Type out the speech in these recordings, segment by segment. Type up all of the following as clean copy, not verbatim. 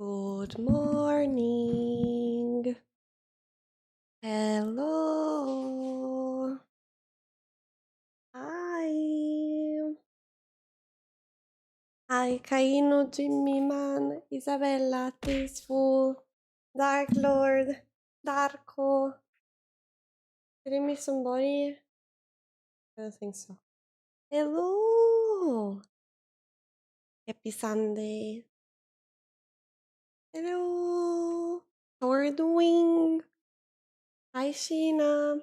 Good morning. Hello. Hi. Hi, Kaino, Jimmy Man, Isabella, Tasteful, Dark Lord, Darko. Did I miss somebody? I don't think so. Hello. Happy Sunday. Hello. How are you doing? Hi, Sheena.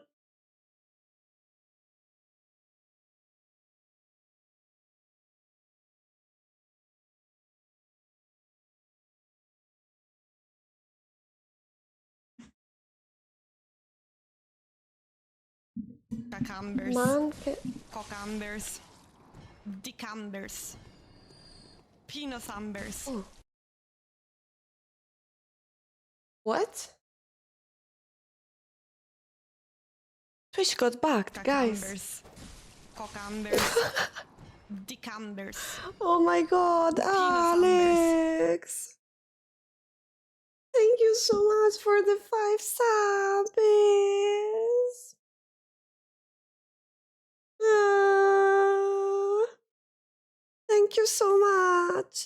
Cucumbers, Man, cockambers, dicambers, pinothambers. oh. What? Twitch got bugged, guys. Cockambers, dicambers. Oh my god, Pinothambers. Alex! Thank you so much for the 5 subs! Thank you so much!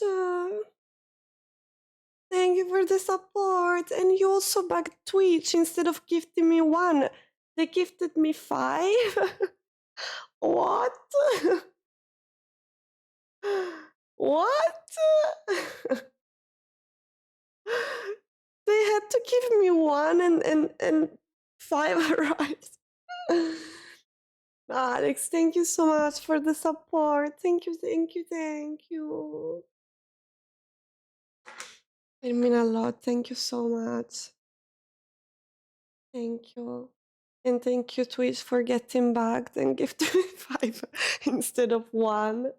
Thank you for the support! And you also bugged Twitch. Instead of gifting me 1, they gifted me 5? What? What? They had to give me 1 and 5 arrived. Alex, thank you so much for the support. Thank you, thank you, thank you. It means a lot. Thank you so much. Thank you. And thank you, Twitch, for getting back and gifting me 5 instead of 1.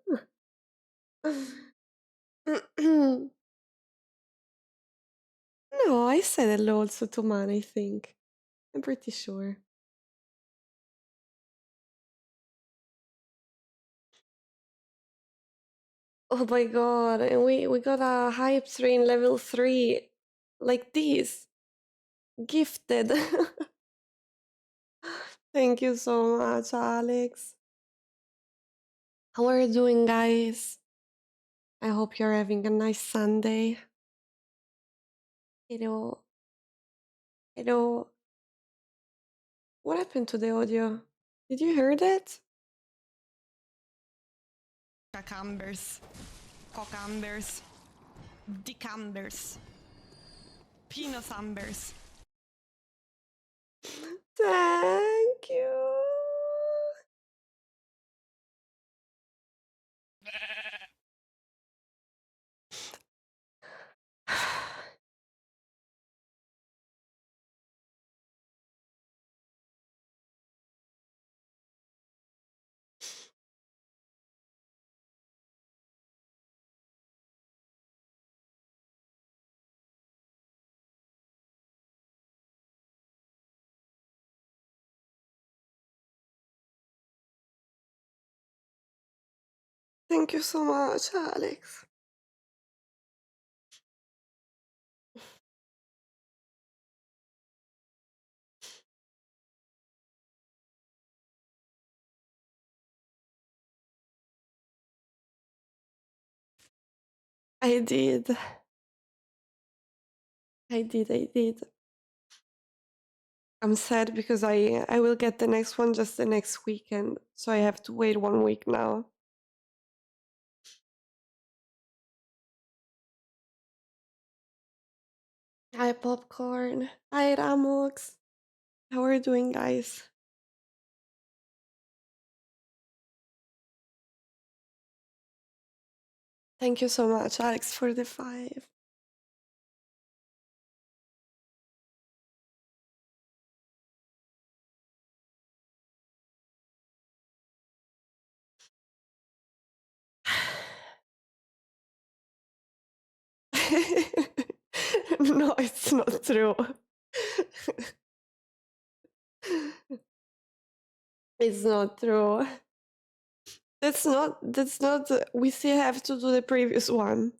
No, I said hello also to Man, I think. I'm pretty sure. Oh my god, and we got a hype train level 3 like this. Gifted. Thank you so much, Alex. How are you doing, guys? I hope you're having a nice Sunday. Hello. Hello. What happened to the audio? Did you hear that? Cucumbers, cockambers, dicambers, pinothambers. Thank you. Thank you so much, Alex. I did. I did. I'm sad because I will get the next one just the next weekend, so I have to wait 1 week now. Hi, Popcorn. Hi, Ramox. How are you doing, guys? Thank you so much, Alex, for the 5. No, it's not true. It's not true. That's not, we still have to do the previous one.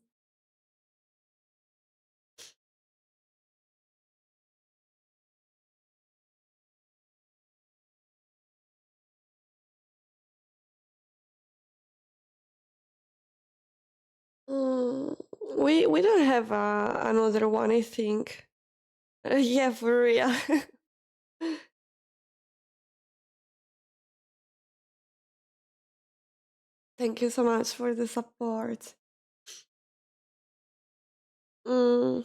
We don't have another one, I think. Yeah, for real. Thank you so much for the support. Mm.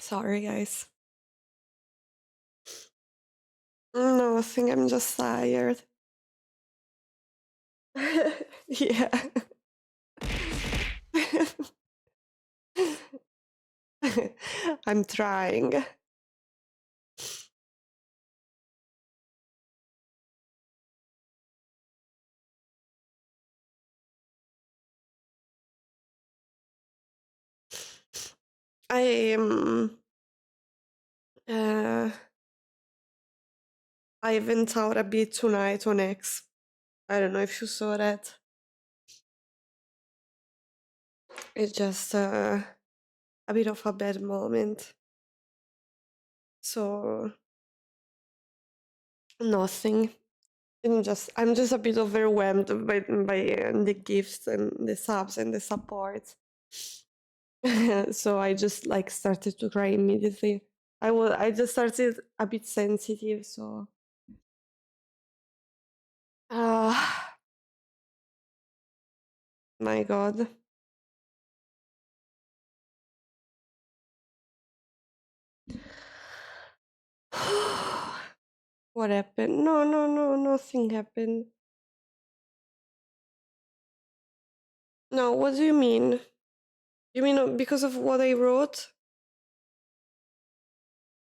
Sorry, guys. Nothing, I'm just tired. Yeah. I'm trying. I uh, I went out a bit tonight on X. I don't know if you saw that. It's just a bit of a bad moment. So nothing. I'm just a bit overwhelmed by the gifts and the subs and the support. So I just like started to cry immediately. I just started a bit sensitive, so my god. What happened? No, nothing happened. No, what do you mean? You mean because of what I wrote?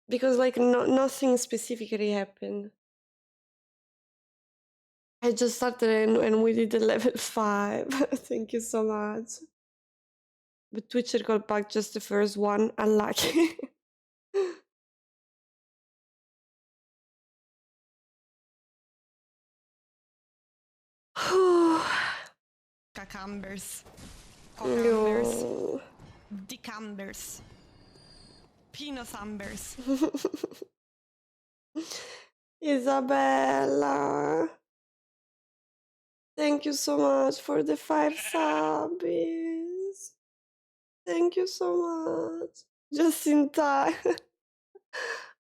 Because like nothing specifically happened. I just started and we did the level 5. Thank you so much. But Twitcher got back just the first one. Unlucky. Cucumbers. Cucumbers. No. Decumbers. Pinosumbers. Isabella. Thank you so much for the 5 subs. Thank you so much. Just in time.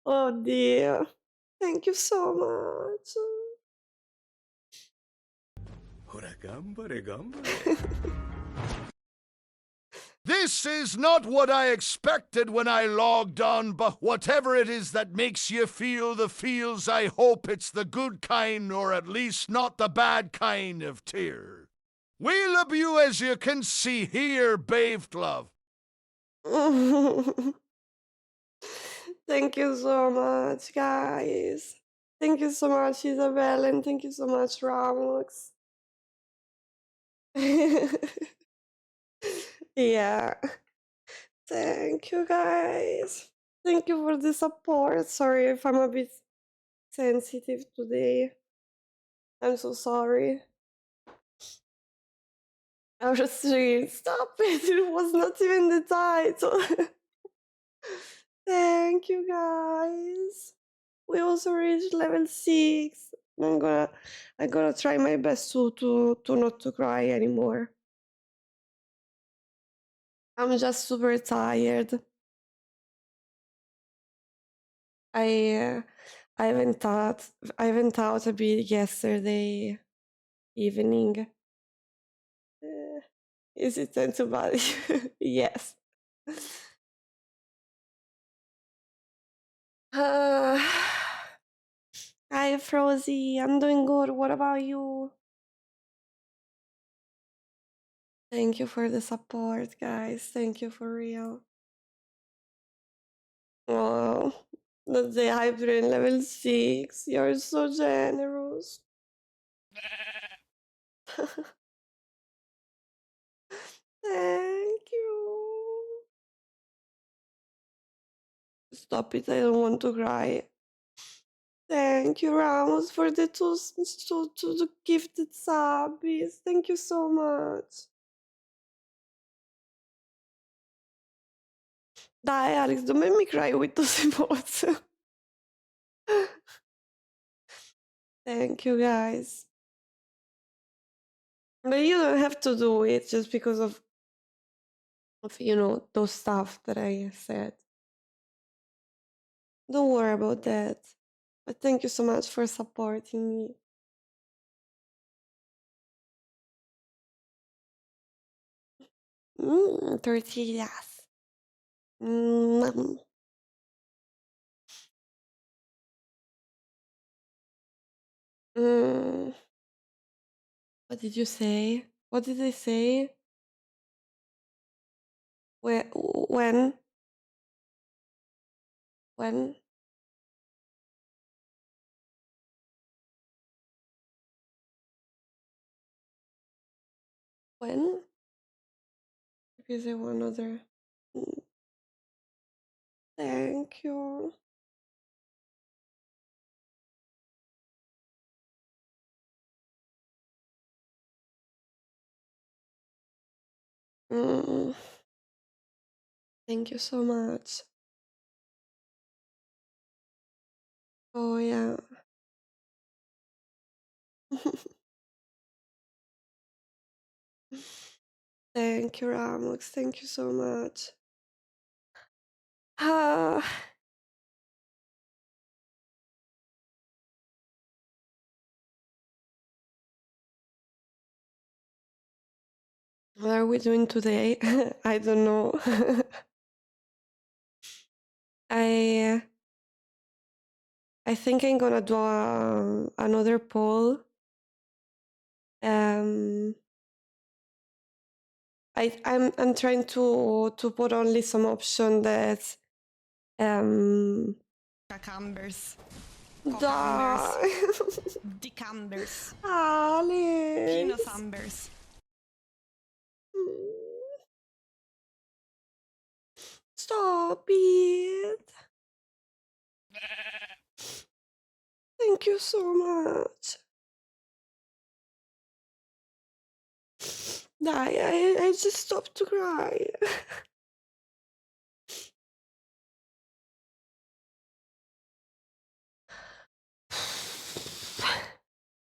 Oh dear. Thank you so much. This is not what I expected when I logged on, but whatever it is that makes you feel the feels, I hope it's the good kind, or at least not the bad kind of tear. We love you as you can see here, BaiVT love. Thank you so much, guys. Thank you so much, Isabel, and thank you so much, Ramux. Yeah. Thank you, guys. Thank you for the support. Sorry if I'm a bit sensitive today. I'm so sorry. I was just saying, stop it. It was not even the title. Thank you, guys. We also reached level 6. I'm gonna try my best to not to cry anymore. I'm just super tired. I went out a bit yesterday evening. Is it antibody? Yes. Hi, Frozy. I'm doing good. What about you? Thank you for the support, guys. Thank you for real. Oh, that's the hybrid level 6. You're so generous. Thank you. Stop it. I don't want to cry. Thank you, Ramos, for the two gifted subs. Thank you so much. Dai, Alex, don't make me cry with those emotes. Thank you, guys. But you don't have to do it just because of those stuff that I said. Don't worry about that. But thank you so much for supporting me. 30, yes. Mm. Mm. What did you say? What did I say? Where? When? When? When? Because I want another. Mm. Thank you. Mm. Thank you so much. Oh, yeah. Thank you, Ramox. Thank you so much. Ah. What are we doing today? I don't know. I think I'm gonna do another poll. I'm trying to put only some option that Cucumbers. die. Decumbers. Alex. Pinosumbers. Stop it. Thank you so much. I just stopped to cry.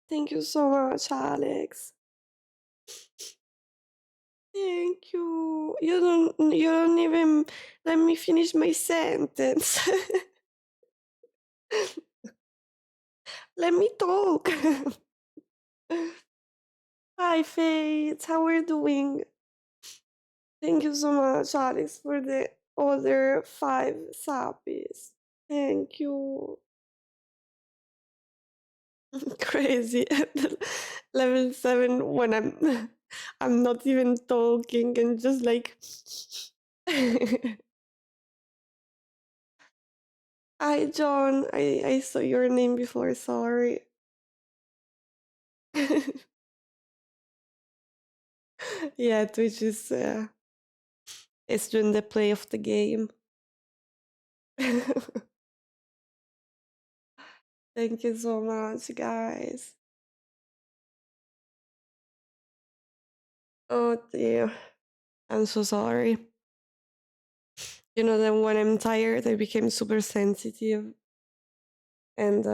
Thank you so much, Alex. Thank you. You don't even let me finish my sentence. Let me talk. Hi, Faith. How are you doing? Thank you so much, Alex, for the other 5 subbies. Thank you. Crazy. Level 7 when I'm not even talking and just like Hi, John. I saw your name before. Sorry. Yeah, Twitch is doing the play of the game. Thank you so much, guys. Oh dear. I'm so sorry. You know that when I'm tired, I became super sensitive. And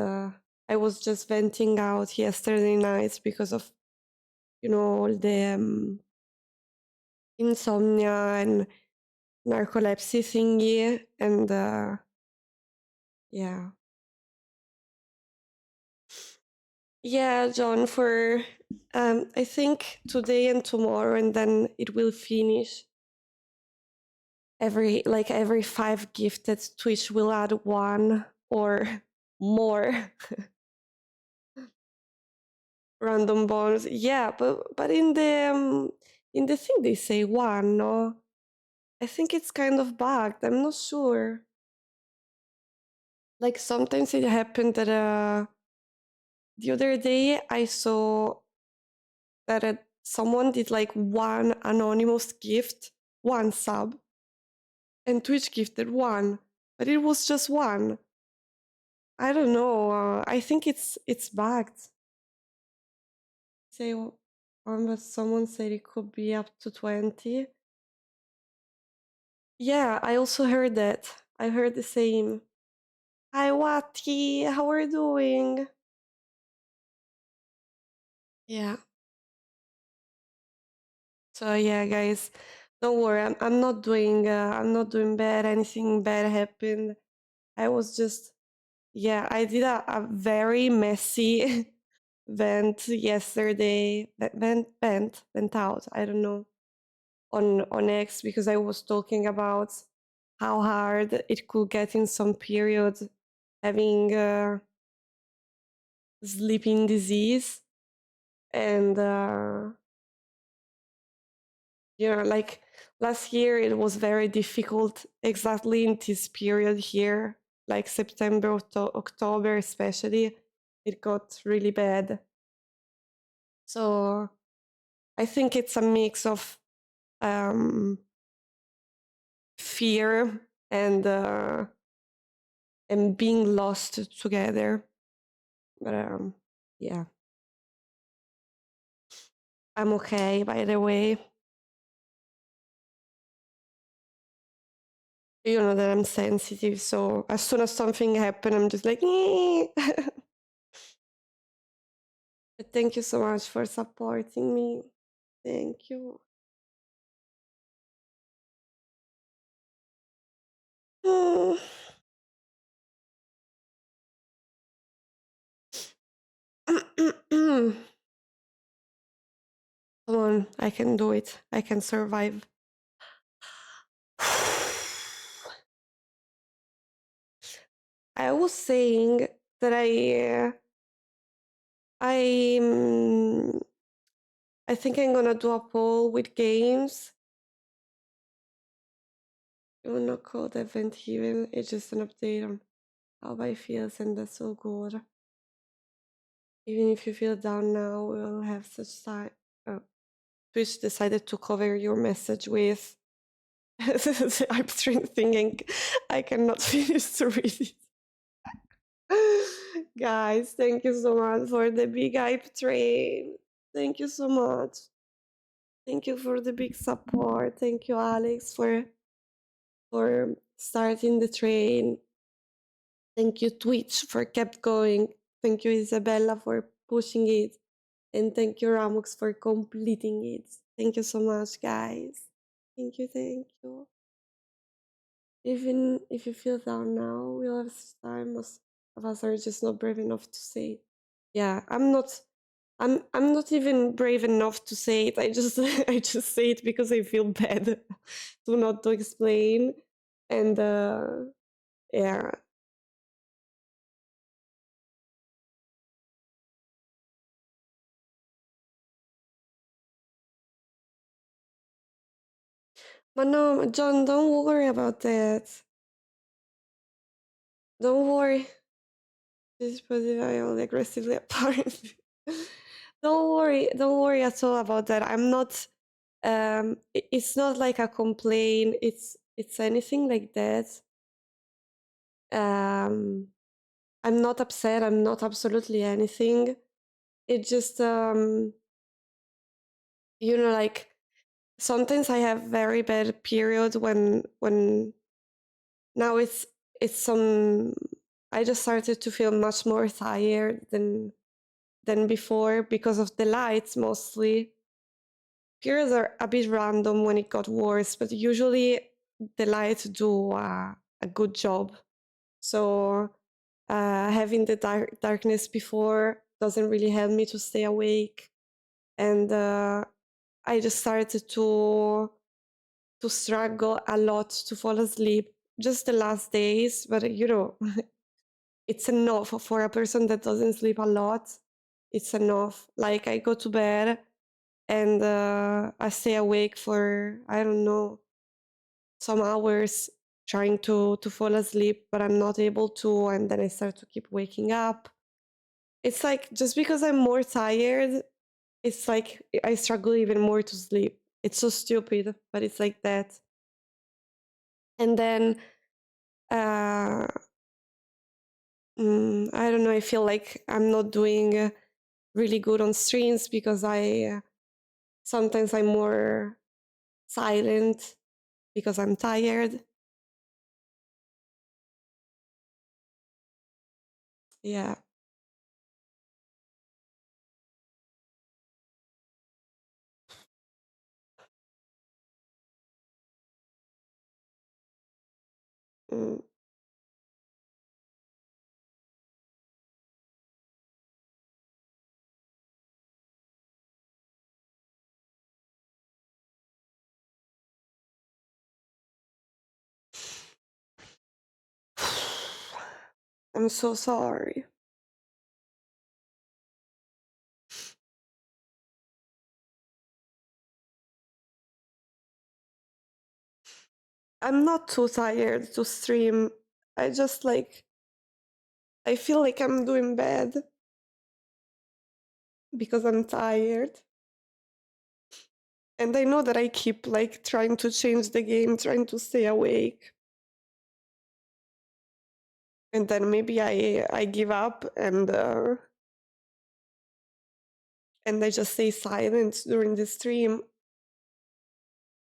I was just venting out yesterday night because of, all the insomnia and narcolepsy thingy. And yeah. Yeah, John, for I think today and tomorrow, and then it will finish. Every 5 gifted, Twitch will add 1 or more random bonus. Yeah, but in the thing they say 1, no? I think it's kind of bugged. I'm not sure. Like sometimes it happened that the other day I saw that someone did like 1 anonymous gift, 1 sub, and Twitch gifted 1, but it was just 1. I don't know. I think it's bugged. Say but someone said it could be up to 20. Yeah, I also heard that. I heard the same. Hi, Wati. How are you doing? Yeah. So yeah, guys, don't worry. I'm not doing. I'm not doing bad. Anything bad happened. I was just. Yeah, I did a very messy vent yesterday. Vent out. I don't know, on X, because I was talking about how hard it could get in some periods having sleeping disease, and like last year it was very difficult exactly in this period here, like September, October especially. It got really bad. So I think it's a mix of fear and being lost together. But yeah, I'm okay, by the way. You know that I'm sensitive, so as soon as something happens, I'm just like, but thank you so much for supporting me. Thank you. Come on, I can do it. I can survive. I was saying that I think I'm gonna do a poll with games. It will not call the event even. It's just an update on how I feel, and that's so good. Even if you feel down now, we'll have such time. Twitch decided to cover your message with I'm thinking I cannot finish to read it. Guys, thank you so much for the big hype train. Thank you so much. Thank you for the big support. Thank you, Alex, for starting the train. Thank you, Twitch, for kept going. Thank you, Isabella, for pushing it. And thank you, Ramux, for completing it. Thank you so much, guys. Thank you, thank you. Even if you feel down now, we'll have time. Most of us are just not brave enough to say it. Yeah, I'm not even brave enough to say it. I just I just say it because I feel bad to not to explain. And yeah. But no, John, don't worry about that. Don't worry. This is positive, I only aggressively apparent. Don't worry at all about that. I'm not it's not like a complaint, it's anything like that. I'm not upset, I'm not absolutely anything. It just like sometimes I have very bad periods when now it's some I just started to feel much more tired than before because of the lights mostly. Periods are a bit random when it got worse, but usually the lights do a good job. So having the darkness before doesn't really help me to stay awake, and I just started to struggle a lot to fall asleep just the last days. But it's enough for a person that doesn't sleep a lot. It's enough. Like I go to bed and I stay awake for I don't know some hours trying to fall asleep, but I'm not able to, and then I start to keep waking up. It's like just because I'm more tired, it's like I struggle even more to sleep. It's so stupid, but it's like that. And then I don't know, I feel like I'm not doing really good on streams because sometimes I'm more silent because I'm tired. Yeah. Mm. I'm so sorry. I'm not too tired to stream. I just like, I feel like I'm doing bad because I'm tired. And I know that I keep like trying to change the game, trying to stay awake. And then maybe I give up and I just stay silent during the stream.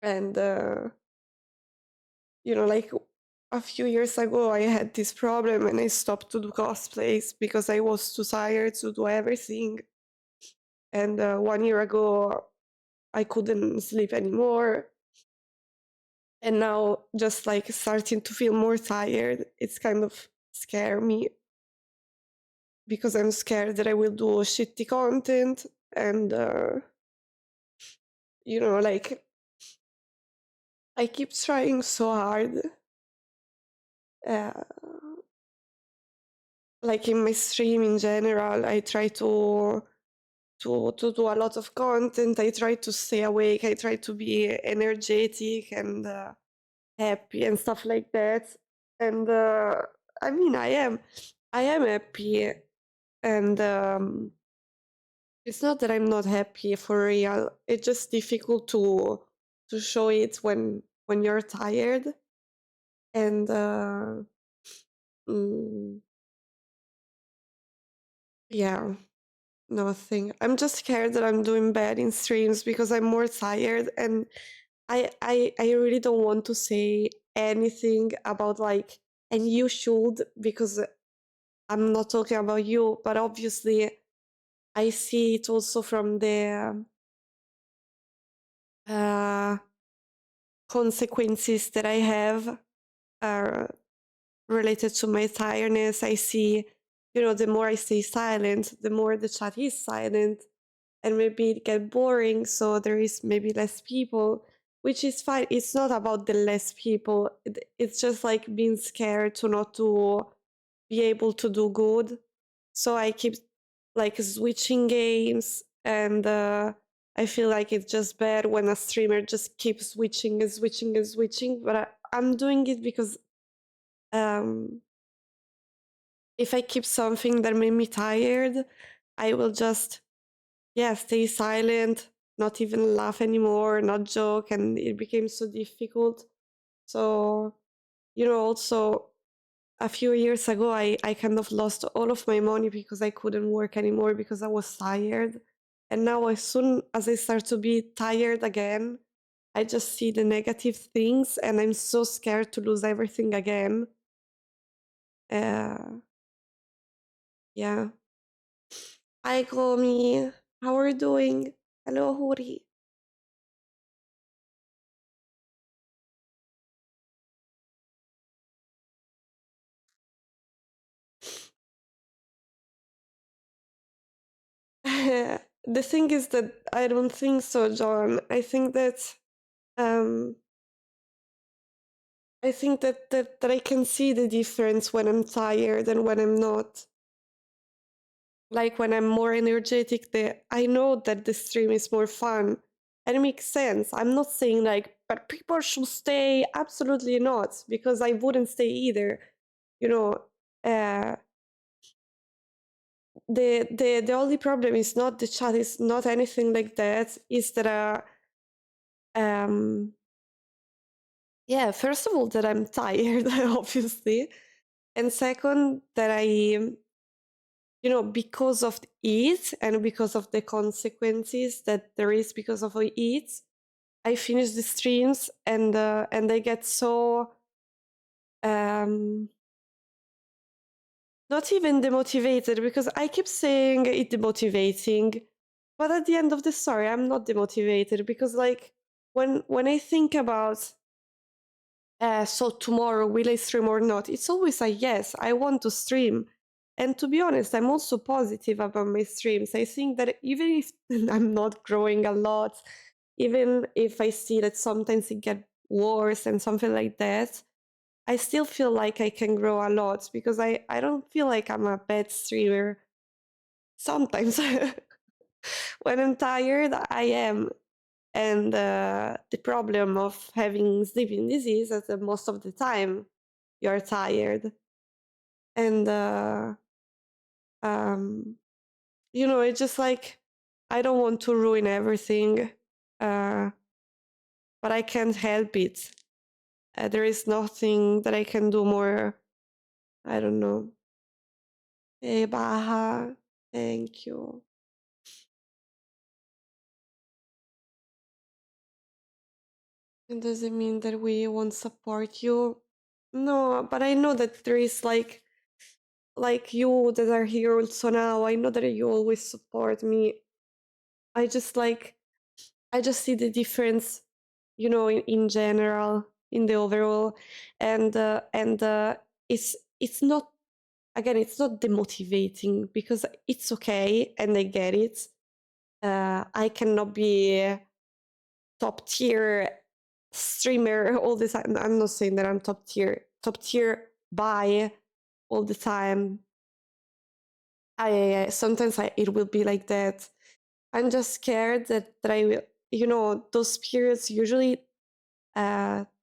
And you know, like a few years ago I had this problem and I stopped to do cosplays because I was too tired to do everything. And 1 year ago I couldn't sleep anymore. And now just like starting to feel more tired, it's kind of scare me because I'm scared that I will do shitty content and you know, like I keep trying so hard. Uh, like in my stream in general, I try to do a lot of content. I try to stay awake. I try to be energetic and happy and stuff like that. And I mean, I am happy, and it's not that I'm not happy for real. It's just difficult to show it when you're tired, and mm, yeah. Nothing. I'm just scared that I'm doing bad in streams because I'm more tired and I really don't want to say anything about like, and you should, because I'm not talking about you, but obviously I see it also from the uh, consequences that I have uh, related to my tiredness. I see, you know, the more I stay silent, the more the chat is silent. And maybe it get boring, so there is maybe less people, which is fine. It's not about the less people. It's just like being scared to not to be able to do good. So I keep like switching games, and I feel like it's just bad when a streamer just keeps switching and switching and switching. But I'm doing it because um, if I keep something that made me tired, I will just stay silent, not even laugh anymore, not joke, and it became so difficult. So, you know, also a few years ago, I kind of lost all of my money because I couldn't work anymore because I was tired. And now, as soon as I start to be tired again, I just see the negative things, and I'm so scared to lose everything again. Yeah. Hi, Gomi. How are you doing? Hello, Huri. The thing is that I don't think so, John. Um I think that I can see the difference when I'm tired and when I'm not. Like when I'm more energetic, I know that the stream is more fun. And it makes sense. I'm not saying like, but people should stay. Absolutely not, because I wouldn't stay either. You know, uh, the only problem is not the chat, is not anything like that. Is that yeah, first of all, that I'm tired, obviously. And second, that you know, because of it and because of the consequences that there is because of it, I finish the streams and I get so not even demotivated, because I keep saying it demotivating, but at the end of the story, I'm not demotivated, because like when I think about so tomorrow will I stream or not, it's always a yes, I want to stream. And to be honest, I'm also positive about my streams. I think that even if I'm not growing a lot, even if I see that sometimes it gets worse and something like that, I still feel like I can grow a lot, because I don't feel like I'm a bad streamer. Sometimes when I'm tired, I am. And the problem of having sleeping disease is that most of the time you're tired. And, it's just like, I don't want to ruin everything, but I can't help it. There is nothing that I can do more. I don't know. Hey, Baha, thank you. It doesn't mean that we won't support you. No, but I know that there is like you that are here also now. I know that you always support me. I just see the difference, in general, in the overall, and it's not, again, it's not demotivating, because it's okay and I get it. I cannot be top tier streamer all the time. I'm not saying that I'm top tier by all the time. I sometimes it will be like that. I'm just scared that I will, those periods usually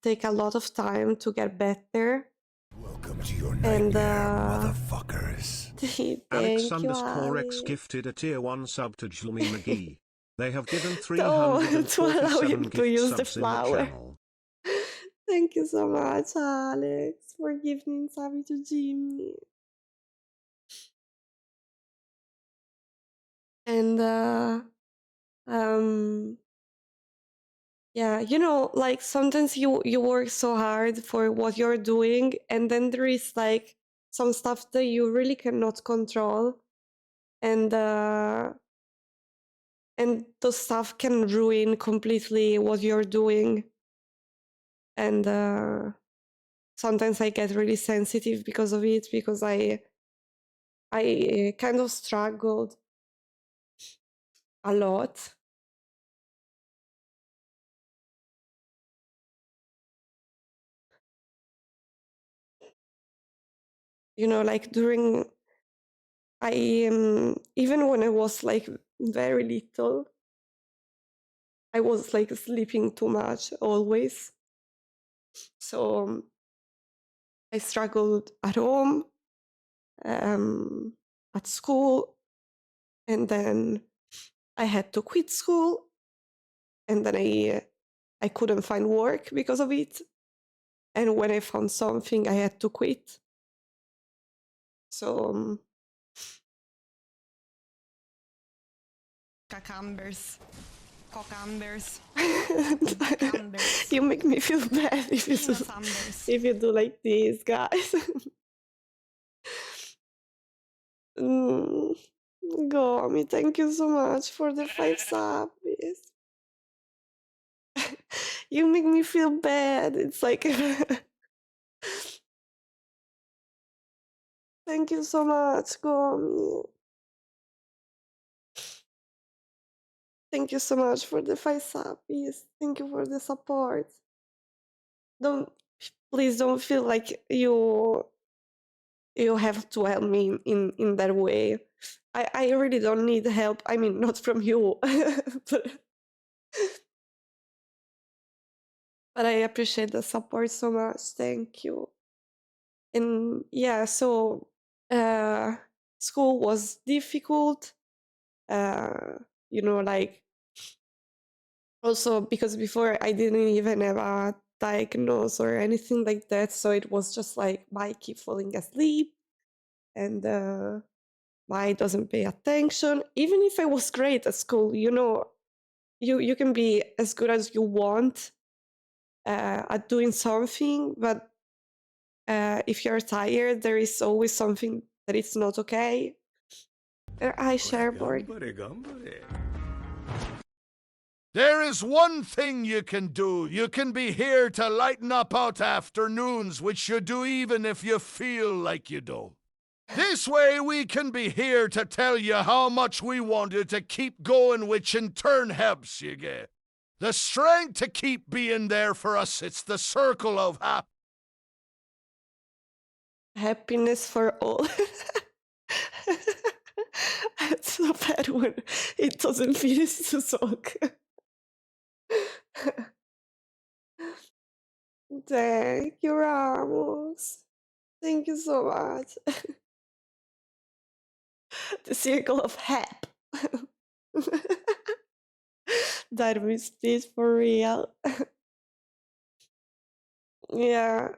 take a lot of time to get better. Welcome to your And nightmare, motherfuckers. thank you, Alex_X Alex. gifted a tier 1 sub to Julmy McGee. They have given To allow 347 him to gift use the subs in the flower. channel. Thank you so much, Alex, for giving Sabi to Jimmy. And yeah, like sometimes you work so hard for what you're doing, and then there is like some stuff that you really cannot control, and those stuff can ruin completely what you're doing. And sometimes I get really sensitive because of it, because I kind of struggled a lot. Like during, even when I was like very little, I was like sleeping too much always. So I struggled at home, at school, and then I had to quit school, and then I couldn't find work because of it. And when I found something, I had to quit. So Cucumbers. Cucumbers. you make me feel bad if you do like this, guys. Gomi, thank you so much for the 5 subs. You make me feel bad. It's like thank you so much, Gomi. Thank you so much for the 5 subs. Thank you for the support. Please don't feel like you have to help me in that way. I really don't need help. I mean, not from you, but I appreciate the support so much. Thank you. And yeah, so school was difficult. Like also because before I didn't even have a diagnosis or anything like that, so it was just like I keep falling asleep, and I doesn't pay attention. Even if I was great at school, you can be as good as you want at doing something, but if you're tired, there is always something that is not okay. Hi, Cherbourg. There is one thing you can do. You can be here to lighten up out afternoons, which you do even if you feel like you don't. This way we can be here to tell you how much we want you to keep going, which in turn helps you get the strength to keep being there for us. It's the circle of Happiness for all. It's so bad when it doesn't finish to talk. Thank you, Ramos. Thank you so much. The circle of hap. That was this for real. Yeah,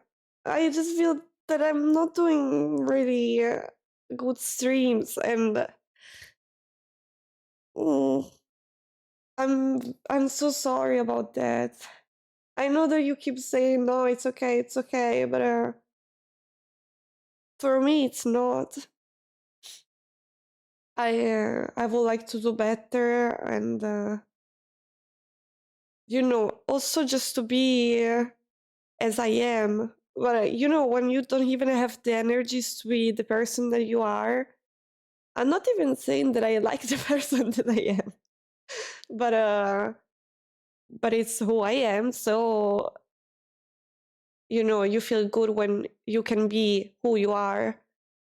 I just feel that I'm not doing really good streams, and mm, I'm so sorry about that. I know that you keep saying no, it's okay, but for me it's not. I would like to do better, and also just to be as I am. But when you don't even have the energies to be the person that you are, I'm not even saying that I like the person that I am, but it's who I am. So you feel good when you can be who you are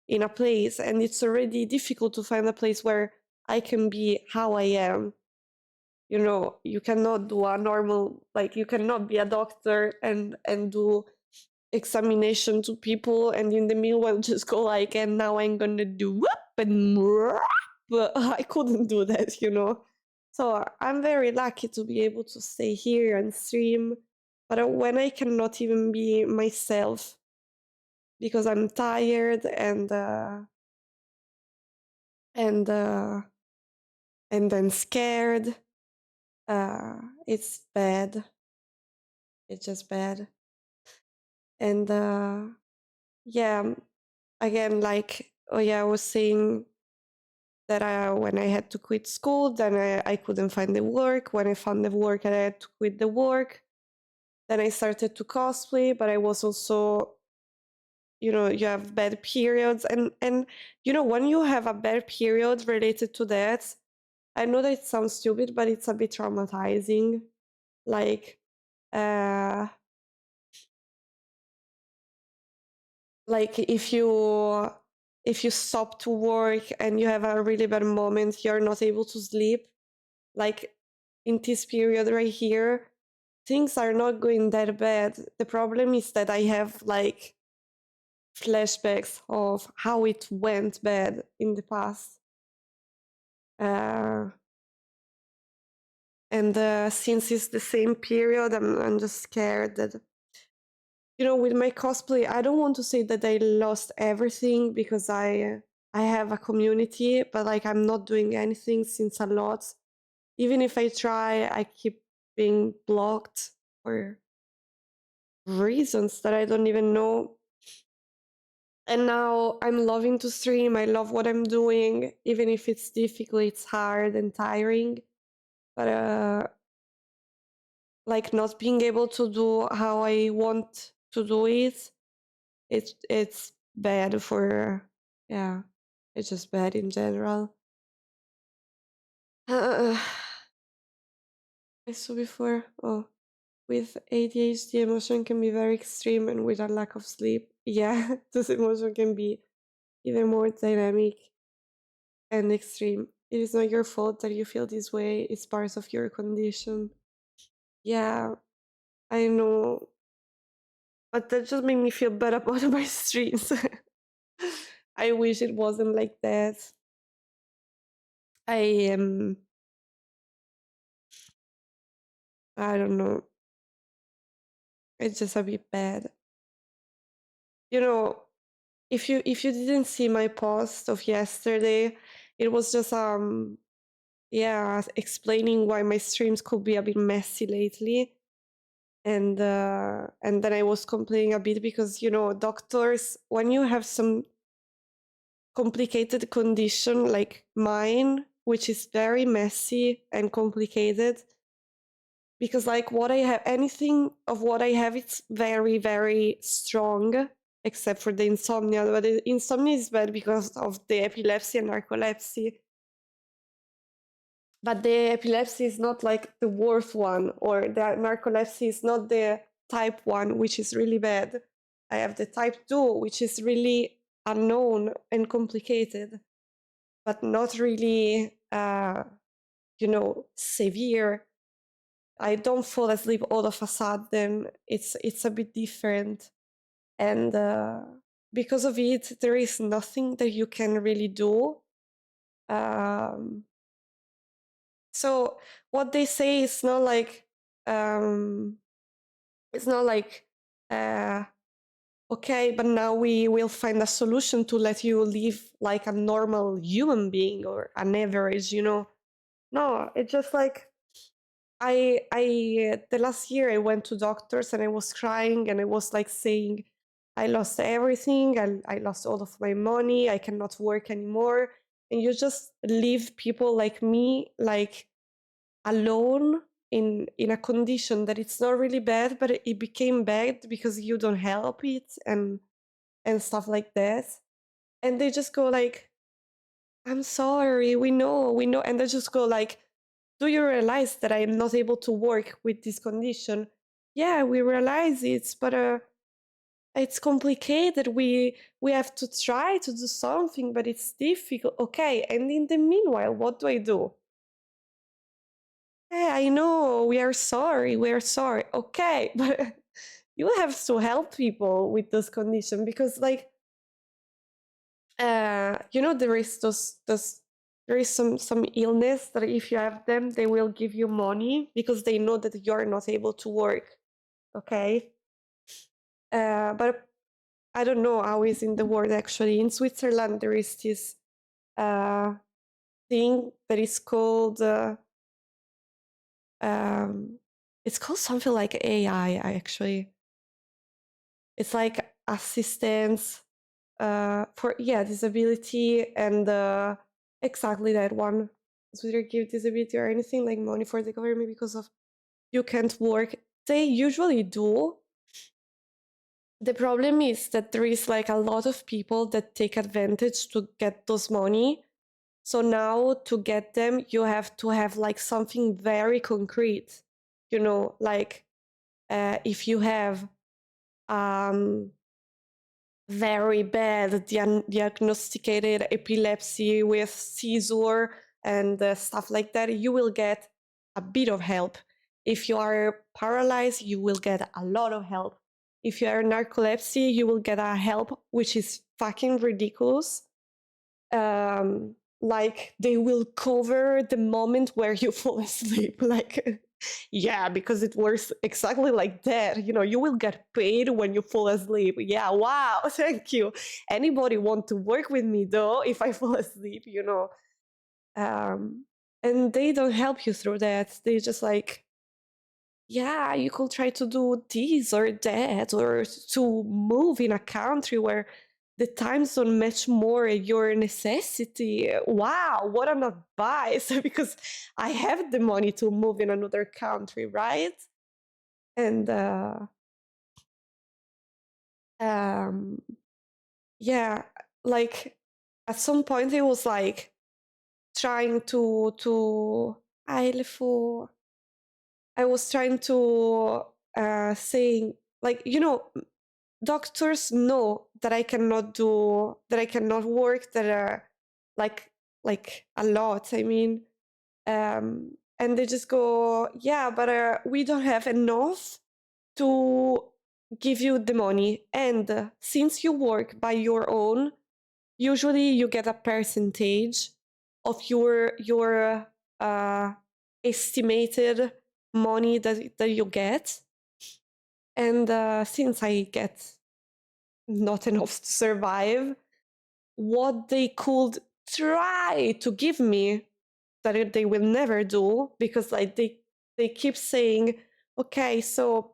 in a place, and it's already difficult to find a place where I can be how I am. You cannot do a normal, like, you cannot be a doctor and do examination to people, and in the meanwhile just go like, and now I'm gonna do whoop and whoop. But I couldn't do that. So I'm very lucky to be able to stay here and stream, but when I cannot even be myself because I'm tired and then scared, it's bad. It's just bad. And yeah, again, like, oh yeah, I was saying that when I had to quit school, then I couldn't find the work. When I found the work, I had to quit the work. Then I started to cosplay, but I was also, you have bad periods. And when you have a bad period related to that, I know that it sounds stupid, but it's a bit traumatizing. Like, if you stop to work and you have a really bad moment, you're not able to sleep. Like, in this period right here, things are not going that bad. The problem is that I have like flashbacks of how it went bad in the past. And since it's the same period, I'm just scared that, with my cosplay, I don't want to say that I lost everything, because I have a community, but like, I'm not doing anything since a lot. Even if I try, I keep being blocked for reasons that I don't even know. And now I'm loving to stream. I love what I'm doing, even if it's difficult, it's hard and tiring. But like, not being able to do how I want to do it, it's bad for, yeah, it's just bad in general. I saw before, with ADHD, emotion can be very extreme, and with a lack of sleep, yeah, this emotion can be even more dynamic and extreme. It is not your fault that you feel this way, it's part of your condition. Yeah, I know. But that just made me feel bad about my streams. I wish it wasn't like that. I am. I don't know. It's just a bit bad. If you didn't see my post of yesterday, it was just explaining why my streams could be a bit messy lately. And then I was complaining a bit because, you know, doctors, when you have some complicated condition like mine, which is very messy and complicated, because like what I have, anything of what I have, it's very, very strong, except for the insomnia. But the insomnia is bad because of the epilepsy and narcolepsy. But the epilepsy is not like the worst one, or the narcolepsy is not the type 1, which is really bad. I have the type 2, which is really unknown and complicated, but not really, you know, severe. I don't fall asleep all of a sudden. It's a bit different. And because of it, there is nothing that you can really do. So what they say is not like, it's not like, okay, but now we will find a solution to let you live like a normal human being or an average, you know. No, it's just like, the last year I went to doctors and I was crying and I was like saying, I lost everything, I lost all of my money, I cannot work anymore. And you just leave people like me, like, alone in a condition that it's not really bad, but it became bad because you don't help it and stuff like that. And they just go like, I'm sorry, we know, and they just go like, do you realize that I am not able to work with this condition? Yeah, we realize it, but it's complicated. We have to try to do something, but it's difficult. Okay, and in the meanwhile, what do I do? Hey, I know, we are sorry. Okay, but you have to help people with this condition because, like, you know, there is there is some illness that if you have them, they will give you money because they know that you're not able to work. Okay, but I don't know how is in the world actually. In Switzerland, there is this thing that is called it's called something like AI. Actually, it's like assistance for disability and exactly that one. So either give disability or anything like money for the government because of you can't work. They usually do. The problem is that there is like a lot of people that take advantage to get those money. So now to get them, you have to have like something very concrete, you know, like if you have very bad diagnosticated epilepsy with seizure and stuff like that, you will get a bit of help. If you are paralyzed, you will get a lot of help. If you are narcolepsy, you will get a help, which is fucking ridiculous. Like they will cover the moment where you fall asleep. Like, yeah, because it works exactly like that. You know, you will get paid when you fall asleep. Yeah, wow, thank you. Anybody want to work with me though if I fall asleep, you know? And they don't help you through that. They just like, yeah, you could try to do this or that, or to move in a country where the time zone match more your necessity. Wow, what an advice! Because I have the money to move in another country, right? And yeah, like at some point it was like trying to I was trying to saying like, you know, doctors know that I cannot work, that are like a lot, I mean, and they just go, yeah, but we don't have enough to give you the money, and since you work by your own, usually you get a percentage of your estimated money that you get. And since I get not enough to survive, what they could try to give me that they will never do, because like they keep saying, okay, so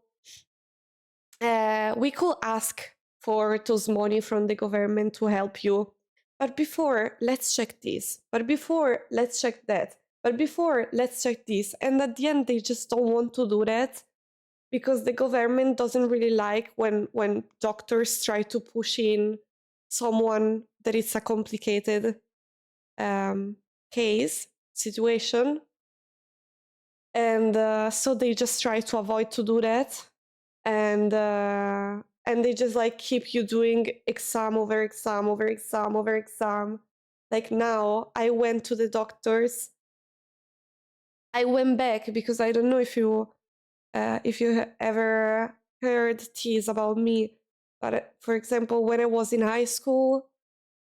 we could ask for those money from the government to help you, but before let's check this, but before let's check that, but before let's check this. And at the end they just don't want to do that, because the government doesn't really like when doctors try to push in someone that is a complicated case situation, and so they just try to avoid to do that, and they just like keep you doing exam over exam over exam over exam. Like now I went to the doctors, I went back because I don't know if you ever heard teas about me, but for example, when I was in high school,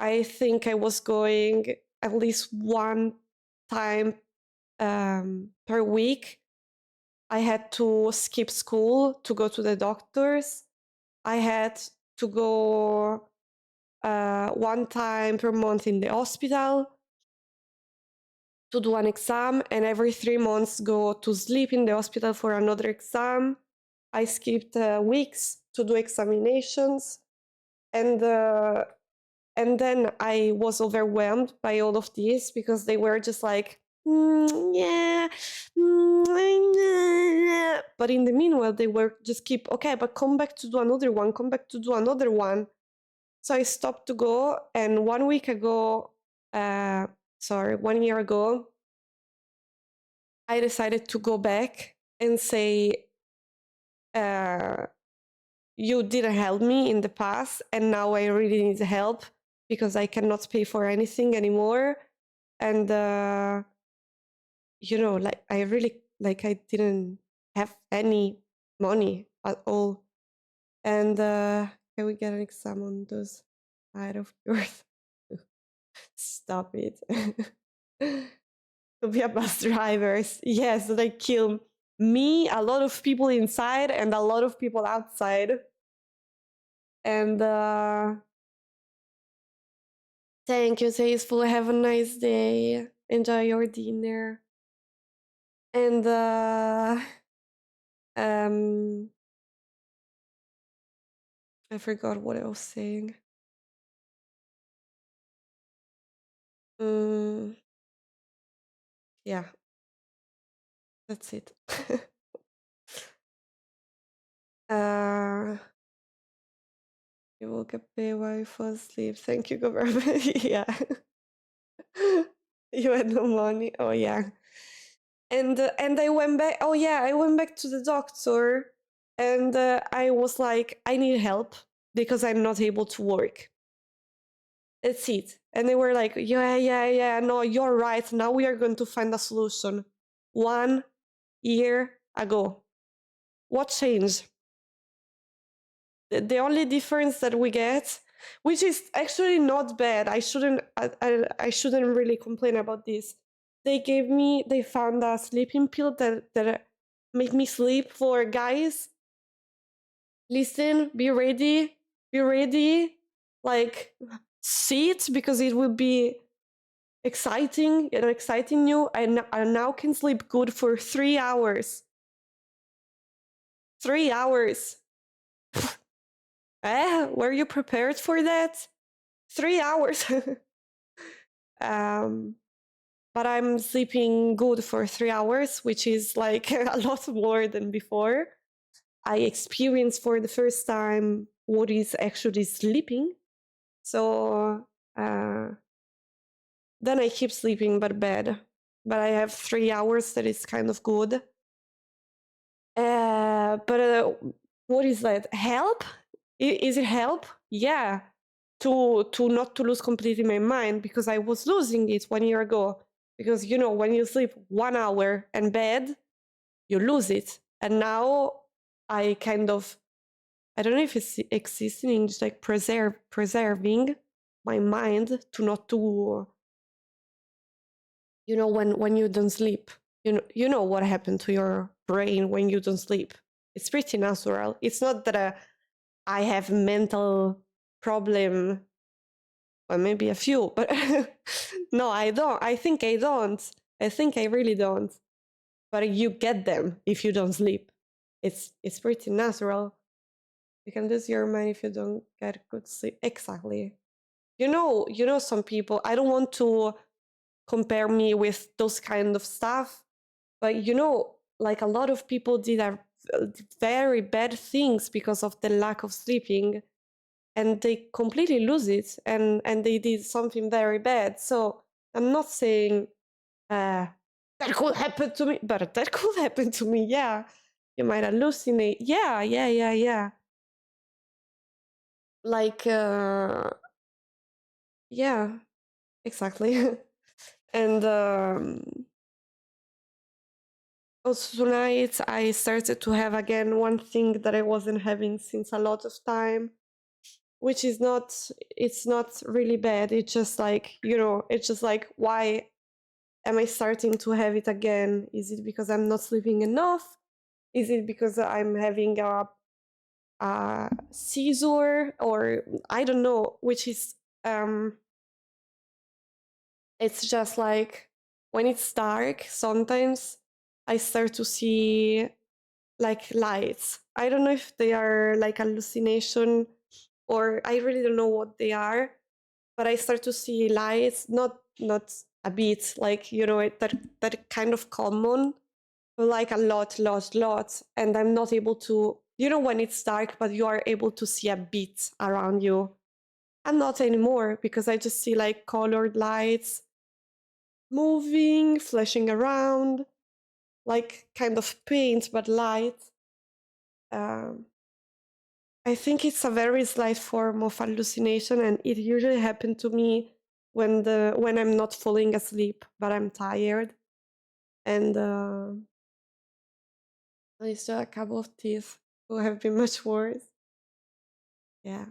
I think I was going at least one time per week. I had to skip school to go to the doctors. I had to go one time per month in the hospital to do an exam, and every 3 months go to sleep in the hospital for another exam. I skipped weeks to do examinations, and then I was overwhelmed by all of this, because they were just like, yeah, but in the meanwhile they were just keep, okay, but come back to do another one, come back to do another one. So I stopped to go, and 1 week ago, 1 year ago, I decided to go back and say, you didn't help me in the past, and now I really need help because I cannot pay for anything anymore. And like I really, like, I didn't have any money at all. And can we get an exam on those side of yours? Stop it. To be a bus driver, yes, they kill me, a lot of people inside, and a lot of people outside. And thank you, Tasteful. Have a nice day. Enjoy your dinner. And I forgot what I was saying. Yeah, that's it. You will get paid while you fall asleep. Thank you, government. Yeah. You had no money. Oh yeah. And I went back. Oh yeah, I went back to the doctor, and I was like, I need help because I'm not able to work. That's it. And they were like, yeah. No, you're right. Now we are going to find a solution. 1 year ago, what changed? The only difference that we get, which is actually not bad, I shouldn't really complain about this. They found a sleeping pill that make me sleep. For guys, listen, be ready, like, sit, because it will be exciting you. I now can sleep good for 3 hours. 3 hours. Were you prepared for that? 3 hours. But I'm sleeping good for 3 hours, which is like a lot more than before. I experienced for the first time what is actually sleeping. So then I keep sleeping, but bad. But I have 3 hours that is kind of good. But what is that? Help? Is it help? Yeah. To not to lose completely my mind, because I was losing it 1 year ago. Because when you sleep 1 hour in bed, you lose it. And now I kind of, I don't know if it exists in English, like preserving my mind to not to, when you don't sleep. You know what happened to your brain when you don't sleep. It's pretty natural. It's not that I have mental problem, or maybe a few, but no, I don't. I think I don't. I think I really don't. But you get them if you don't sleep. It's pretty natural. You can lose your mind if you don't get good sleep. Exactly. You know some people, I don't want to compare me with those kind of stuff, but like a lot of people did very bad things because of the lack of sleeping, and they completely lose it, and they did something very bad. So I'm not saying that could happen to me, but that could happen to me. Yeah, you might hallucinate. Yeah. Like yeah, exactly. And also tonight I started to have again one thing that I wasn't having since a lot of time, which is it's not really bad. It's just like, it's just like, why am I starting to have it again? Is it because I'm not sleeping enough? Is it because I'm having a seizure? Or I don't know, which is it's just like when it's dark, sometimes I start to see like lights. I don't know if they are like hallucination, or I really don't know what they are, but I start to see lights, not a bit, like, that kind of common, but like a lot, and I'm not able to, when it's dark, but you are able to see a bit around you. I'm not anymore, because I just see like colored lights moving, flashing around, like kind of paint, but light. Um, I think it's a very slight form of hallucination, and it usually happens to me when I'm not falling asleep, but I'm tired. And I still a couple of teeth who have been much worse. Yeah.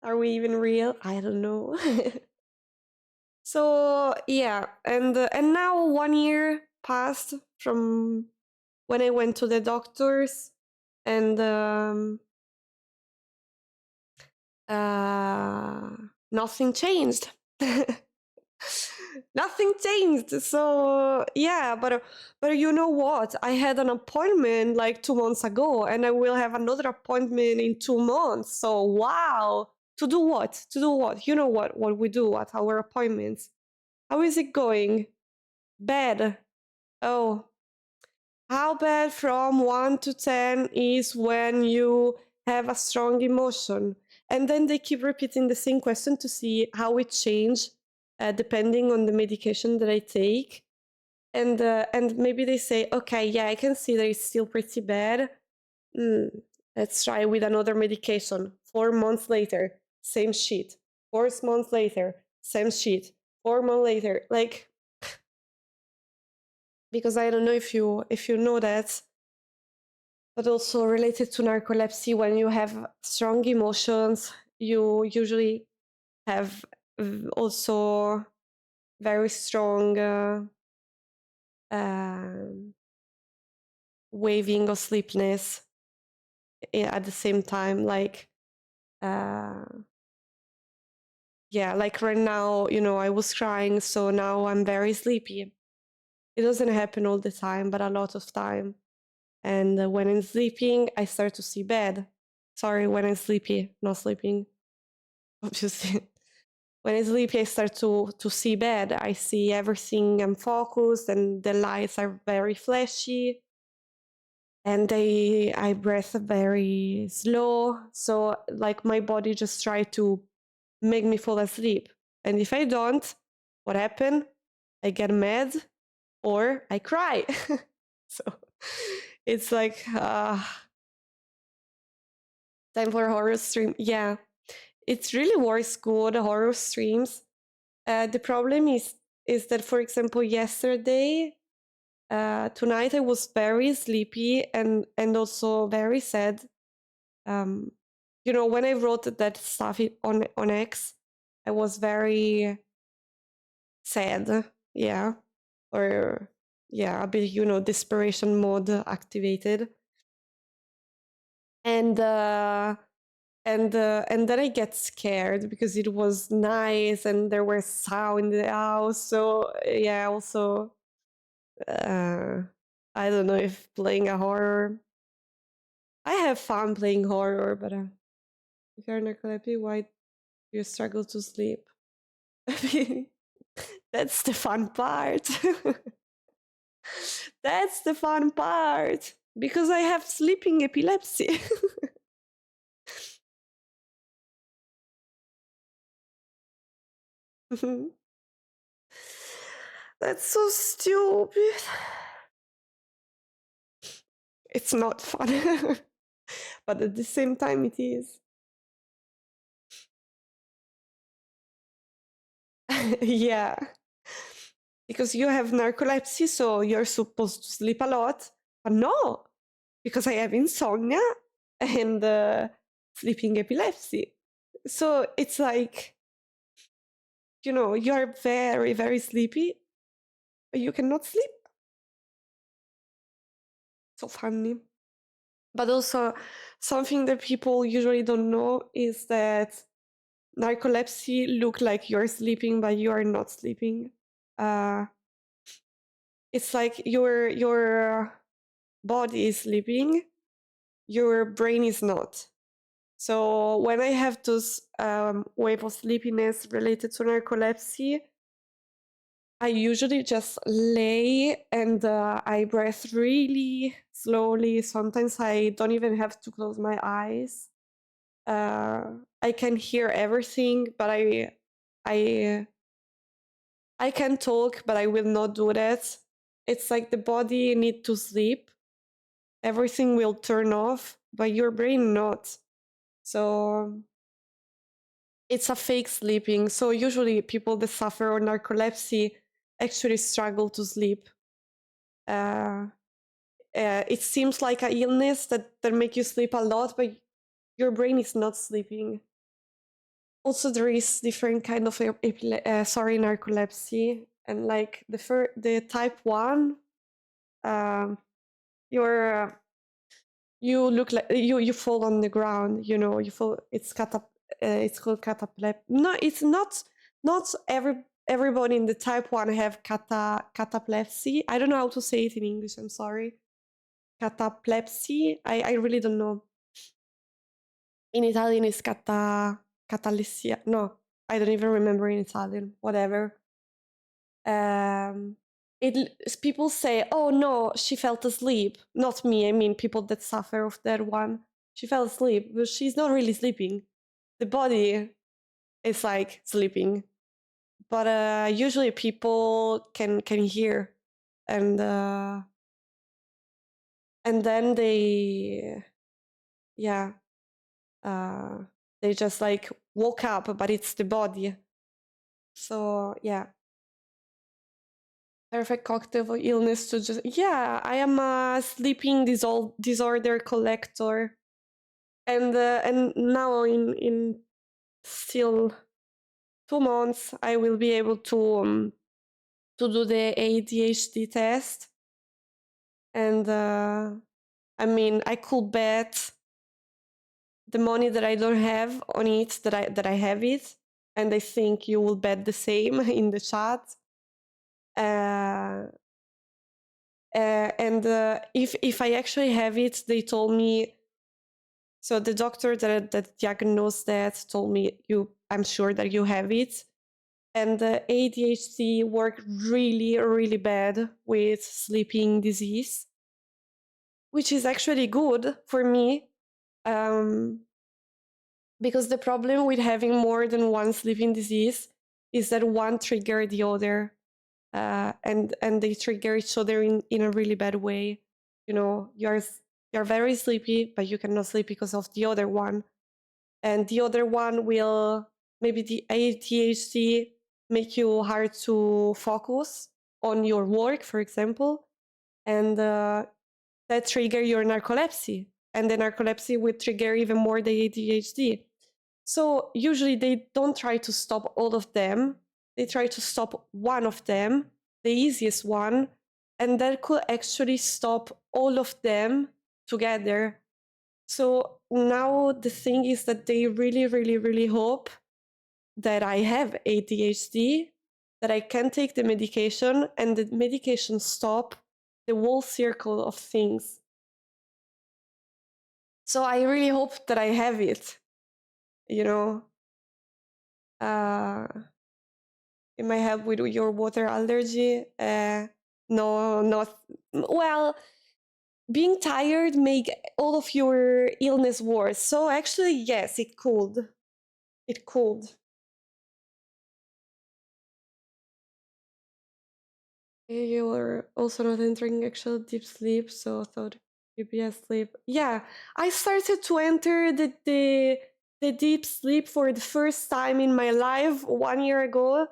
Are we even real? I don't know. So yeah, and now 1 year passed from when I went to the doctors, and nothing changed. Nothing changed. So yeah, but you know what? I had an appointment like 2 months ago, and I will have another appointment in 2 months. So wow. To do what? To do what? You know what we do at our appointments. How is it going? Bad. Oh, how bad from 1 to 10 is when you have a strong emotion? And then they keep repeating the same question to see how it changed depending on the medication that I take. And maybe they say, okay, yeah, I can see that it's still pretty bad. Let's try with another medication. 4 months later, same shit. 4 months later, same shit. 4 months later, like, because I don't know if you know that, but also related to narcolepsy, when you have strong emotions, you usually have also very strong waving of sleepiness at the same time. Like, yeah, like right now, I was crying, so now I'm very sleepy. It doesn't happen all the time, but a lot of time. And when I'm sleeping, I start to see bad. Sorry, when I'm sleepy, not sleeping, obviously. When I'm sleepy, I start to see bad. I see everything, I'm focused, and the lights are very flashy, and I breathe very slow. So like my body just try to make me fall asleep. And if I don't, what happen? I get mad or I cry. So it's like time for a horror stream. Yeah, it's really works good horror streams. The problem is that, for example, yesterday, tonight I was very sleepy and also very sad. When I wrote that stuff on X, I was very sad. Yeah, or yeah, a bit, desperation mode activated. And and then I get scared because it was nice and there were sound in the house. So yeah, also I don't know if playing a horror. I have fun playing horror, but if you're narcoleptic, why do you struggle to sleep? I mean, that's the fun part. That's the fun part because I have sleeping epilepsy. That's so stupid. It's not fun, but at the same time, it is. Yeah, because you have narcolepsy, so you're supposed to sleep a lot. But no, because I have insomnia and sleeping epilepsy. So it's like, you know, you're very, very sleepy, but you cannot sleep. So funny. But also, something that people usually don't know is that narcolepsy look like you're sleeping, but you are not sleeping. It's like your body is sleeping, your brain is not. So when I have those wave of sleepiness related to narcolepsy, I usually just lay and I breathe really slowly. Sometimes I don't even have to close my eyes. I can hear everything, but I can talk, but I will not do that. It's like the body need to sleep. Everything will turn off, but your brain not. So it's a fake sleeping. So usually people that suffer on narcolepsy actually struggle to sleep. It seems like an illness that make you sleep a lot, but your brain is not sleeping. Also, there is different kind of narcolepsy, and like the type 1, you're you look like you fall on the ground. You know, you fall. It's called cataplep. No, it's not. Not everybody in the type 1 have cataplepsy. I don't know how to say it in English. I'm sorry. Cataplepsy. I really don't know. In Italian, it's catalessia. No, I don't even remember in Italian. Whatever. People say, "Oh no, she fell asleep." Not me. I mean, people that suffer of that one. She fell asleep, but she's not really sleeping. The body is like sleeping, but usually people can hear, and then yeah, they just like woke up, but it's the body. So yeah. Perfect cocktail of illness to just I am a sleeping disorder collector, and now in still 2 months I will be able to do the ADHD test, and I mean I could bet the money that I don't have on it that I have it, and I think you will bet the same in the chat. And if I actually have it, they told me. So the doctor that diagnosed that told me, I'm sure that you have it. And the ADHD work really, really bad with sleeping disease, which is actually good for me. Because the problem with having more than one sleeping disease is that one trigger the other. And they trigger each other in a really bad way. You know, you're very sleepy, but you cannot sleep because of the other one. And the other one will, maybe the ADHD, make you hard to focus on your work, for example. And that trigger your narcolepsy. And the narcolepsy will trigger even more the ADHD. So usually they don't try to stop all of them. They try to stop one of them, the easiest one, and that could actually stop all of them together. So now the thing is that they really, really, really hope that I have ADHD, that I can take the medication, and the medication stop the whole circle of things. So I really hope that I have it, you know. It might help with your water allergy. No, not well. Being tired make all of your illness worse. So actually, yes, it could. It could. You were also not entering actual deep sleep, so I thought you'd be asleep. Yeah, I started to enter the deep sleep for the first time in my life 1 year ago.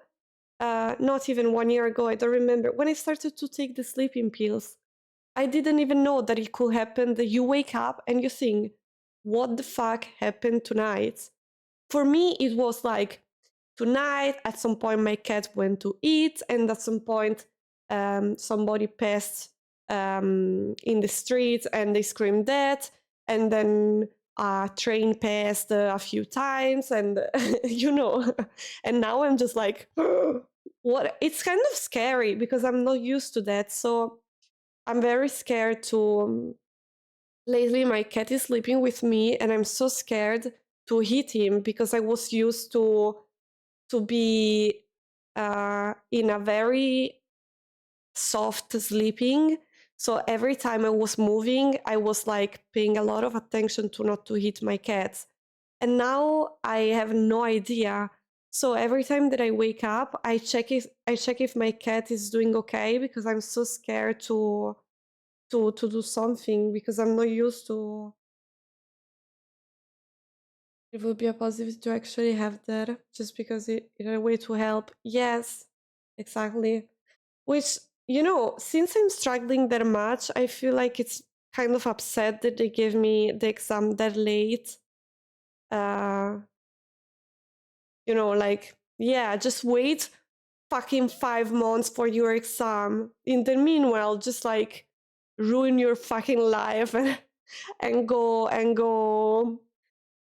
Not even 1 year ago, I don't remember. When I started to take the sleeping pills, I didn't even know that it could happen that you wake up and you think, what the fuck happened tonight? For me, it was like, tonight, at some point, my cat went to eat, and at some point, somebody passed in the street and they screamed that, and then a train passed a few times, and you know, and now I'm just like, what? It's kind of scary because I'm not used to that. So I'm very scared to. Lately, my cat is sleeping with me, and I'm so scared to hit him because I was used to be in a very soft sleeping. So every time I was moving, I was like paying a lot of attention to not to hit my cats. And now I have no idea. So every time that I wake up, I check if my cat is doing okay because I'm so scared to do something because I'm not used to. It would be a positive to actually have that just because it's a way to help. Yes, exactly. Which, you know, since I'm struggling that much, I feel like it's kind of upset that they gave me the exam that late. You know, like, yeah, just wait fucking 5 months for your exam. In the meanwhile, just like ruin your fucking life and go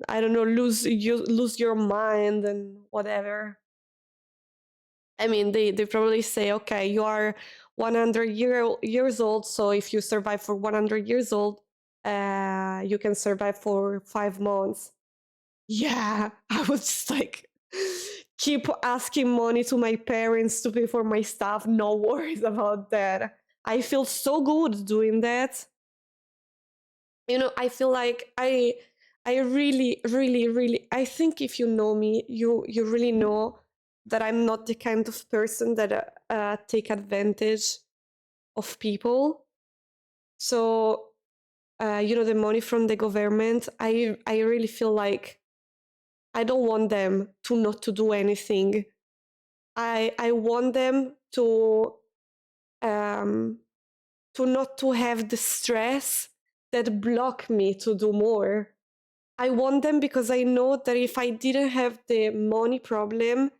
I don't know, lose your mind and whatever. I mean, they probably say, okay, you are 100 years old, so if you survive for 100 years old, you can survive for 5 months. Yeah, I would just like keep asking money to my parents to pay for my stuff. No worries about that. I feel so good doing that. You know, I feel like I really, really, really, I think if you know me, you really know that I'm not the kind of person that take advantage of people. So, you know, the money from the government, I really feel like I don't want them to not to do anything. I want them um, to not to have the stress that block me to do more. I want them because I know that if I didn't have the money problem,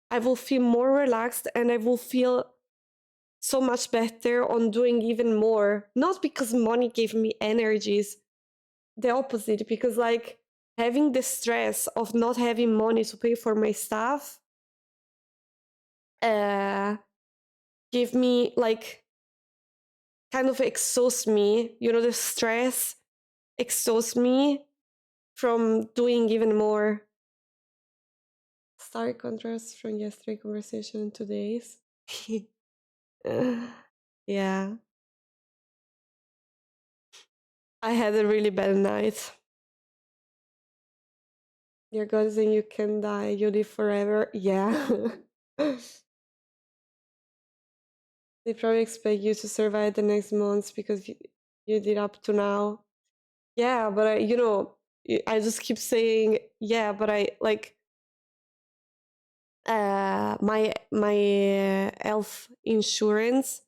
I will feel more relaxed and I will feel so much better on doing even more. Not because money gave me energies, the opposite, because like having the stress of not having money to pay for my stuff give me like kind of exhausts me, you know, the stress exhausts me from doing even more. Stark contrast from yesterday's conversation and today's. Yeah. I had a really bad night. Your God saying you can die, you live forever. Yeah. They probably expect you to survive the next months because you did up to now. Yeah, but I just keep saying, yeah, but I like my health insurance,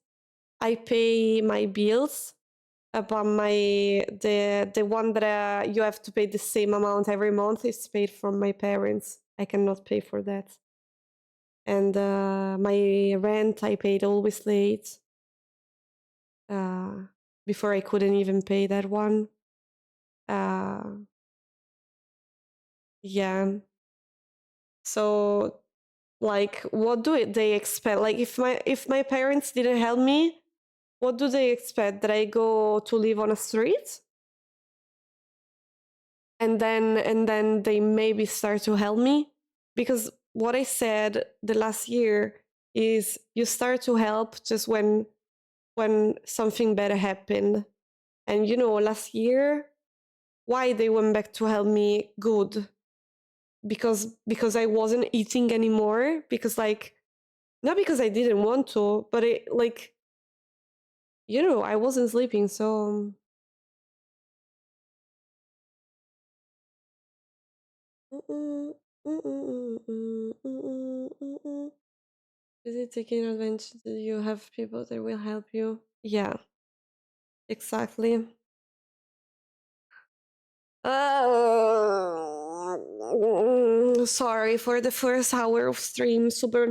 I pay my bills, but the one that you have to pay the same amount every month is paid from my parents. I cannot pay for that. And my rent I paid always late. Before I couldn't even pay that one. yeah. So like, what do they expect? Like, if my parents didn't help me, what do they expect? That I go to live on a street? And then they maybe start to help me? Because what I said the last year is you start to help just when something better happened. And last year, why they went back to help me? Good. Because I wasn't eating anymore, because like, not because I didn't want to, but it like, I wasn't sleeping, so is it taking advantage that you have people that will help you? Yeah, exactly. Sorry for the first hour of stream. Super.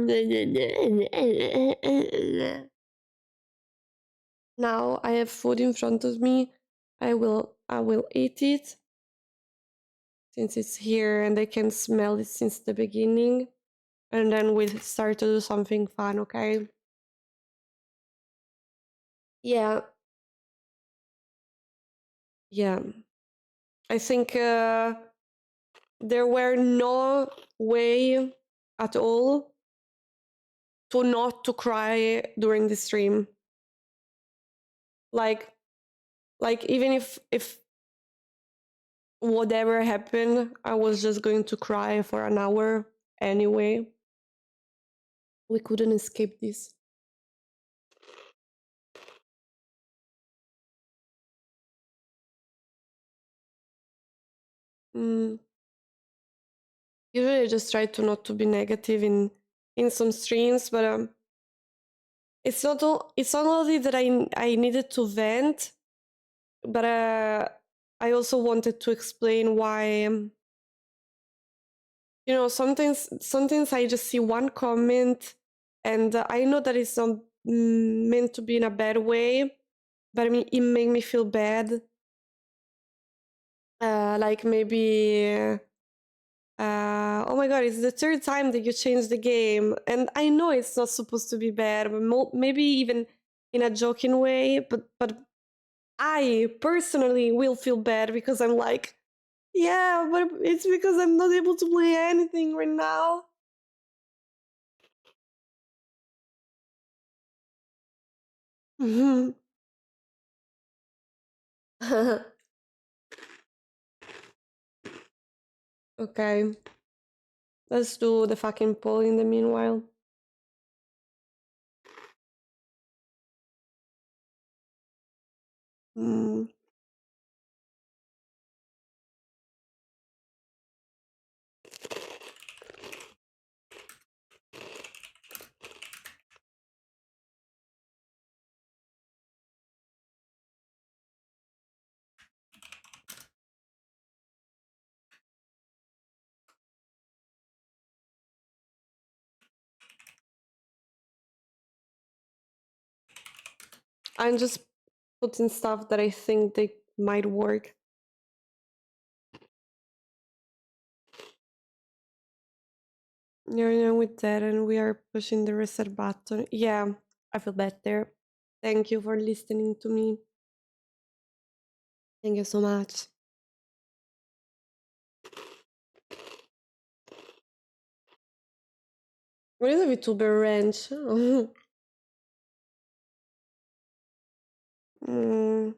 Now I have food in front of me. I will eat it since it's here and I can smell it since the beginning. And then we'll start to do something fun, okay? Yeah. Yeah. I think there were no way at all to not to cry during the stream. Like even if whatever happened, I was just going to cry for an hour anyway. We couldn't escape this. Usually I just try to not to be negative in some streams, but it's not only that I needed to vent, but I also wanted to explain why. Sometimes I just see one comment, and I know that it's not meant to be in a bad way, but I mean, it made me feel bad. Like maybe, oh my god, it's the third time that you changed the game, and I know it's not supposed to be bad, but maybe even in a joking way, but I personally will feel bad because I'm like, yeah, but it's because I'm not able to play anything right now. Mhm. Okay. Let's do the fucking poll in the meanwhile. Hmm. I'm just putting stuff that I think they might work. You're with that, and we are pushing the reset button. Yeah, I feel better. Thank you for listening to me. Thank you so much. What is a VTuber ranch? Mm.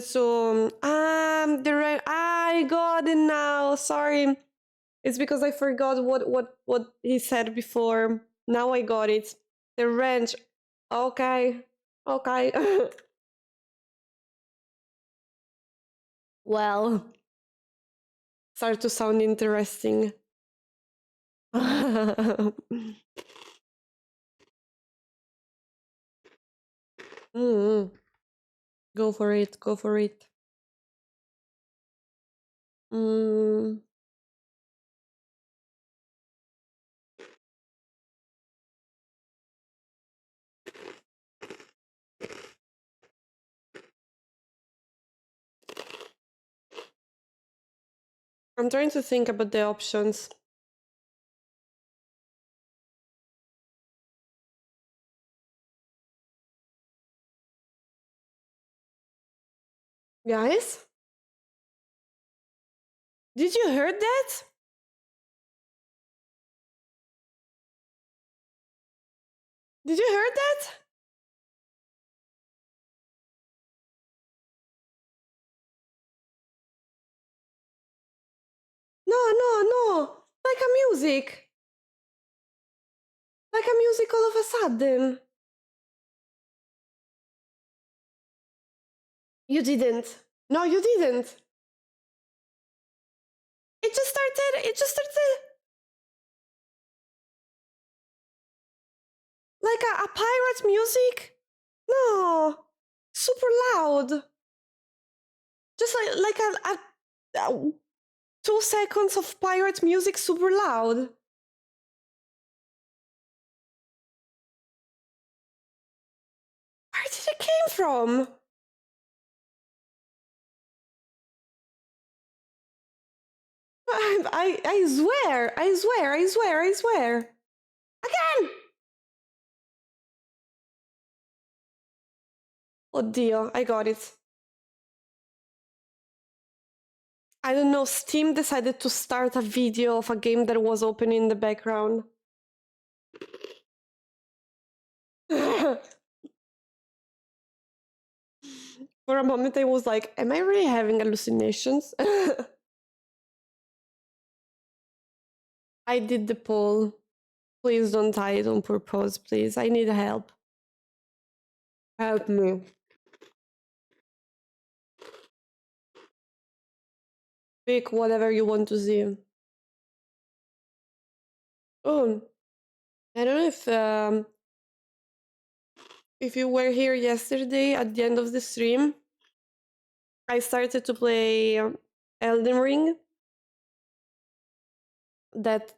So, I got it now. Sorry, it's because I forgot what he said before. Now I got it. The ranch. Okay, okay. Well, start to sound interesting. Mm. Go for it. Go for it. Mm. I'm trying to think about the options. Guys? Did you hear that? Did you hear that? No. Like a music. Like a music all of a sudden. You didn't. No, you didn't. It just started. Like a pirate music? No. Super loud. Just like a 2 seconds of pirate music super loud. Where did it came from? I swear. Again! Oh dear, I got it. I don't know, Steam decided to start a video of a game that was open in the background. For a moment I was like, am I really having hallucinations? I did the poll. Please don't hide on purpose, please. I need help. Help me. Pick whatever you want to see. Oh, I don't know if you were here yesterday at the end of the stream. I started to play Elden Ring. That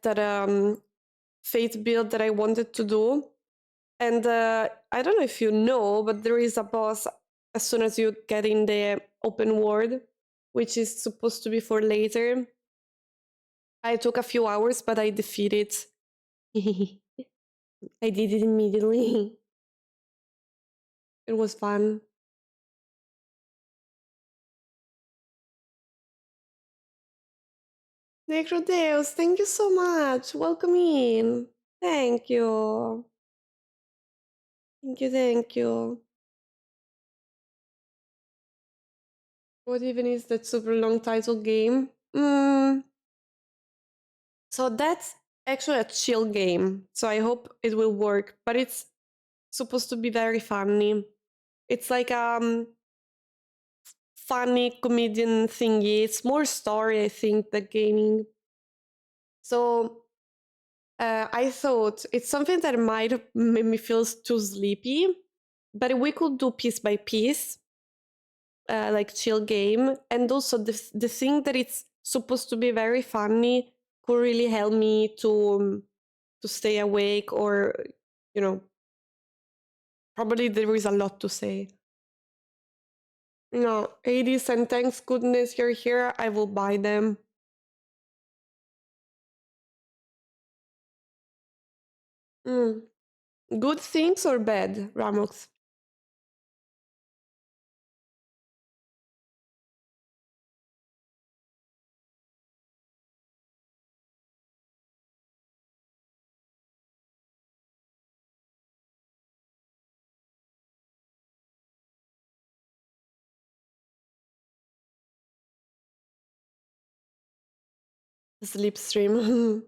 Fate build that I wanted to do. And I don't know if you know, but there is a boss as soon as you get in the open world, which is supposed to be for later. I took a few hours, but I defeated. I did it immediately. It was fun. Necrodeus, thank you so much. Welcome in. Thank you. Thank you. What even is that super long title game? So that's actually a chill game. So I hope it will work. But it's supposed to be very funny. It's like funny comedian thingy. It's more story, I think, than gaming. So I thought it's something that might make me feel too sleepy, but we could do piece by piece, like chill game. And also the thing that it's supposed to be very funny could really help me to stay awake, or, you know, probably there is a lot to say. No, 80s, and thanks goodness you're here, I will buy them. Good things or bad, Ramox? Sleep stream.